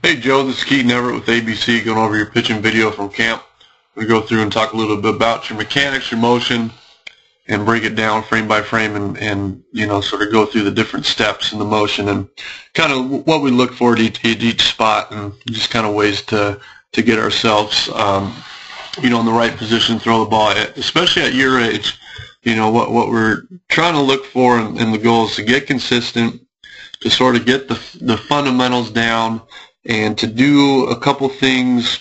Hey Joe, this is Keaton Everett with ABC, going over your pitching video from camp. We go through and talk a little bit about your mechanics, your motion, and break it down frame by frame, and sort of go through the different steps in the motion and kind of what we look for at each spot, and just kind of ways to get ourselves in the right position to throw the ball, especially at your age. What we're trying to look for, and the goal is to get consistent, to sort of get the fundamentals down, and to do a couple things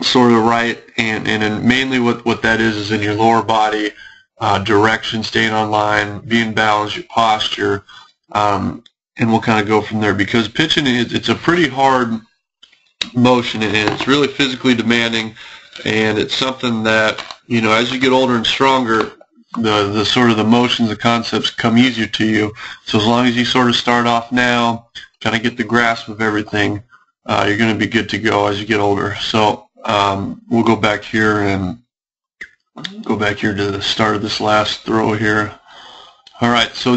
sort of right, and mainly what that is in your lower body, direction, staying on line, being balanced, your posture, and we'll kind of go from there, because pitching it's a pretty hard motion, and it's really physically demanding, and it's something that as you get older and stronger, the sort of the motions, the concepts come easier to you. So as long as you sort of start off now, kind of get the grasp of everything, you're going to be good to go as you get older. So we'll go back here to the start of this last throw here. All right, so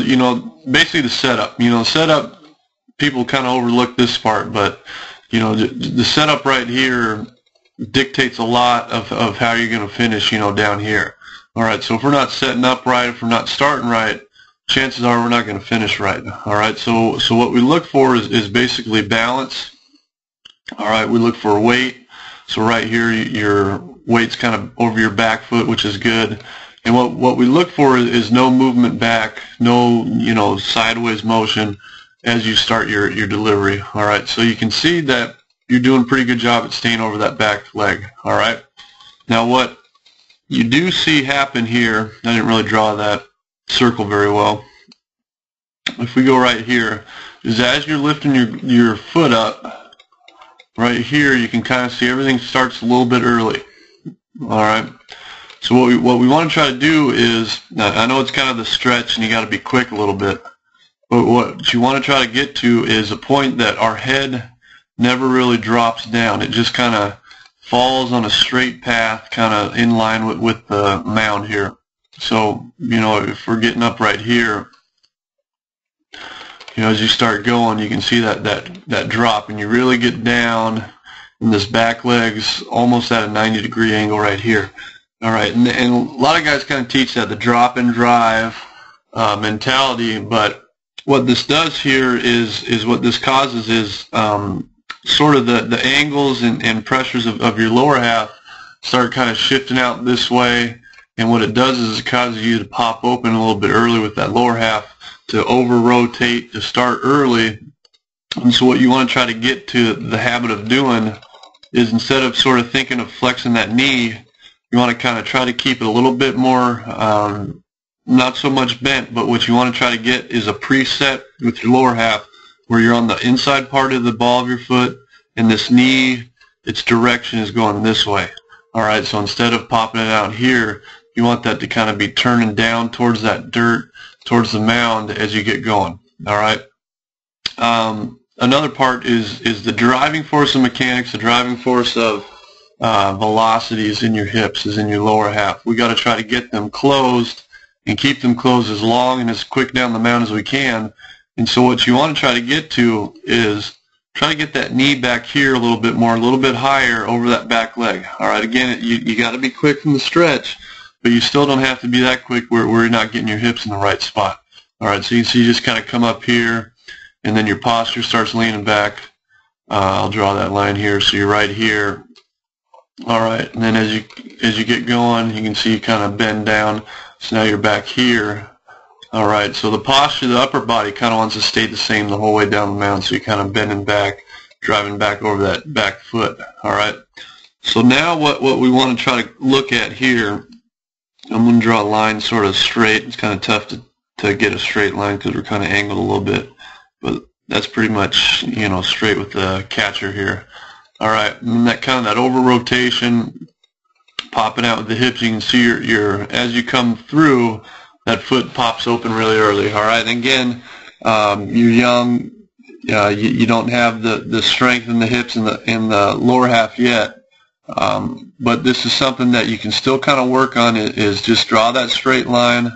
basically the setup. Setup, people kind of overlook this part, but the setup right here dictates a lot of how you're going to finish down here. All right, so if we're not setting up right, if we're not starting right, chances are we're not going to finish right. All right, so what we look for is basically balance. All right, we look for weight. So right here, your weight's kind of over your back foot, which is good. And what we look for is no movement back, no sideways motion as you start your delivery. All right, so you can see that you're doing a pretty good job at staying over that back leg. All right, now what you do see happen here, I didn't really draw that circle very well. If we go right here, is as you're lifting your foot up, right here, you can kind of see everything starts a little bit early. All right. So what we want to try to do is, I know it's kind of the stretch and you got to be quick a little bit, but what you want to try to get to is a point that our head never really drops down. It just kind of falls on a straight path, kind of in line with the mound here. So if we're getting up right here, as you start going, you can see that drop, and you really get down, and this back leg's almost at a 90-degree angle right here. All right, and a lot of guys kind of teach that, the drop and drive mentality, but what this does here is what this causes is sort of the angles and pressures of your lower half start kind of shifting out this way, and what it does is it causes you to pop open a little bit early with that lower half, to over-rotate, to start early. And so what you want to try to get to the habit of doing is, instead of sort of thinking of flexing that knee, you want to kind of try to keep it a little bit more, not so much bent, but what you want to try to get is a preset with your lower half where you're on the inside part of the ball of your foot, and this knee, its direction is going this way. All right, so instead of popping it out here, you want that to kind of be turning down towards that dirt, towards the mound as you get going. All right. Another part is the driving force of mechanics, the driving force of velocities in your hips, is in your lower half. We got to try to get them closed and keep them closed as long and as quick down the mound as we can. And so what you want to try to get to is try to get that knee back here a little bit more, a little bit higher over that back leg. All right, again, you got to be quick from the stretch, but you still don't have to be that quick where you're not getting your hips in the right spot. All right, so you can see you just kind of come up here, and then your posture starts leaning back. I'll draw that line here, so you're right here. All right, and then as you get going, you can see you kind of bend down, so now you're back here. All right, so the posture, the upper body kind of wants to stay the same the whole way down the mound, so you're kind of bending back, driving back over that back foot. All right, so now what we want to try to look at here, I'm going to draw a line sort of straight. It's kind of tough to get a straight line because we're kind of angled a little bit, but that's pretty much straight with the catcher here. All right, and that kind of that over rotation, popping out with the hips. You can see your as you come through, that foot pops open really early. All right, and again, you're young, you don't have the strength in the hips and the lower half yet. But this is something that you can still kind of work on, is just draw that straight line,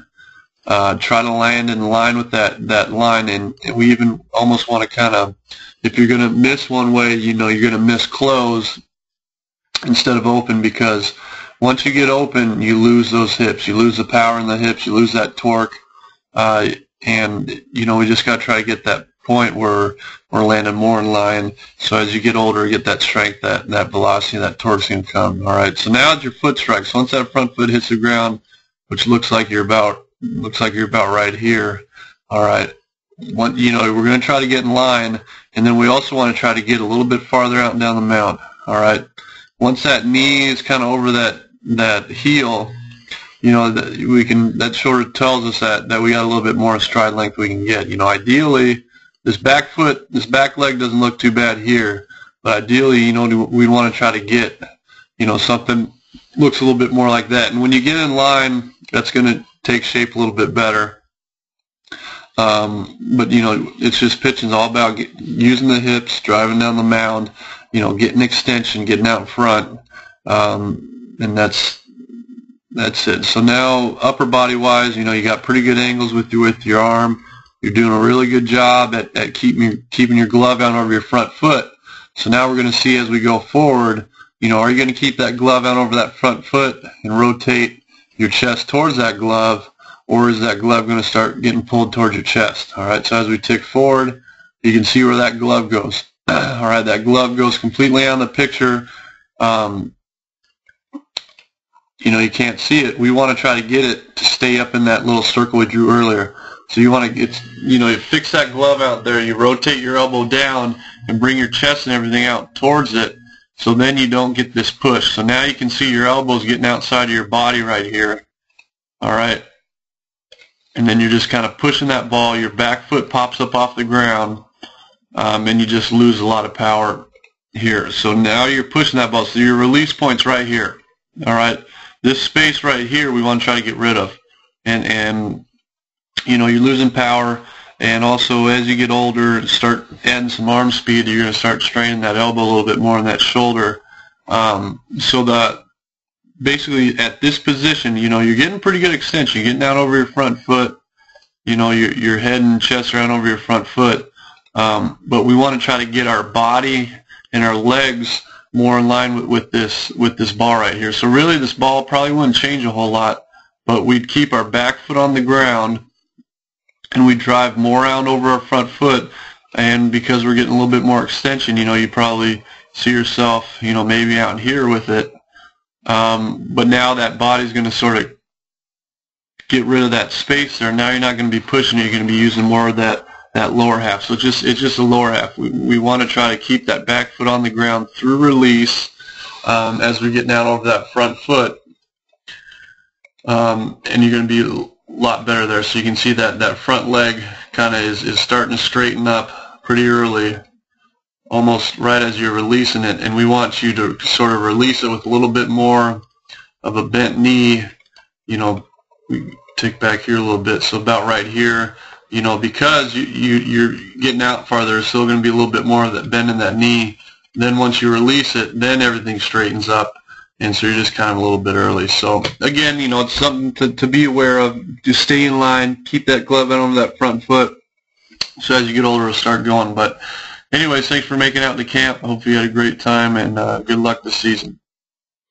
Try to land in line with that line, and we even almost want to kind of, if you're going to miss one way, you're going to miss close instead of open, because once you get open, you lose those hips. You lose the power in the hips. You lose that torque. And we just got to try to get that point where we're landing more in line. So as you get older, you get that strength, that velocity, that torque's going to come. All right. So now it's your foot strike. So once that front foot hits the ground, which looks like you're about right here. All right. We're going to try to get in line, and then we also want to try to get a little bit farther out and down the mount. All right. Once that knee is kind of over that heel, that sort of tells us that we got a little bit more stride length we can get. Ideally, this back leg doesn't look too bad here, but ideally, we want to try to get, something looks a little bit more like that. And when you get in line, that's going to take shape a little bit better. But it's just pitching's all about using the hips, driving down the mound, getting extension, getting out in front, and that's it. So now upper body wise, you got pretty good angles with your arm. You're doing a really good job at keeping your glove out over your front foot. So now we're going to see as we go forward, are you going to keep that glove out over that front foot and rotate your chest towards that glove, or is that glove going to start getting pulled towards your chest? All right, so as we tick forward, you can see where that glove goes. All right, that glove goes completely out of the picture. You can't see it. We want to try to get it to stay up in that little circle we drew earlier. So you want to you fix that glove out there, you rotate your elbow down and bring your chest and everything out towards it, so then you don't get this push. So now you can see your elbows getting outside of your body right here. All right. And then you're just kind of pushing that ball, your back foot pops up off the ground, and you just lose a lot of power here. So now you're pushing that ball. So your release point's right here. All right. This space right here we want to try to get rid of. And you're losing power, and also as you get older, start adding some arm speed, you're going to start straining that elbow a little bit more in that shoulder. So that basically at this position, you're getting pretty good extension. You're getting down over your front foot. Your head and chest around over your front foot. But we want to try to get our body and our legs more in line with this ball right here. So really this ball probably wouldn't change a whole lot, but we'd keep our back foot on the ground and we'd drive more around over our front foot, and because we're getting a little bit more extension, you probably see yourself, maybe out here with it. But now that body's going to sort of get rid of that space there. Now you're not going to be pushing it. You're going to be using more of that lower half. So it's just a lower half. We want to try to keep that back foot on the ground through release as we get down over that front foot. And you're going to be a lot better there. So you can see that front leg kind of is starting to straighten up pretty early, almost right as you're releasing it. And we want you to sort of release it with a little bit more of a bent knee. We tick back here a little bit, so about right here. Because you're getting out farther, there's still going to be a little bit more of that bend in that knee. Then once you release it, then everything straightens up, and so you're just kind of a little bit early. So again, it's something to be aware of. Just stay in line, keep that glove out over that front foot, so as you get older, it'll start going. But anyways, thanks for making it out to camp. I hope you had a great time, and good luck this season.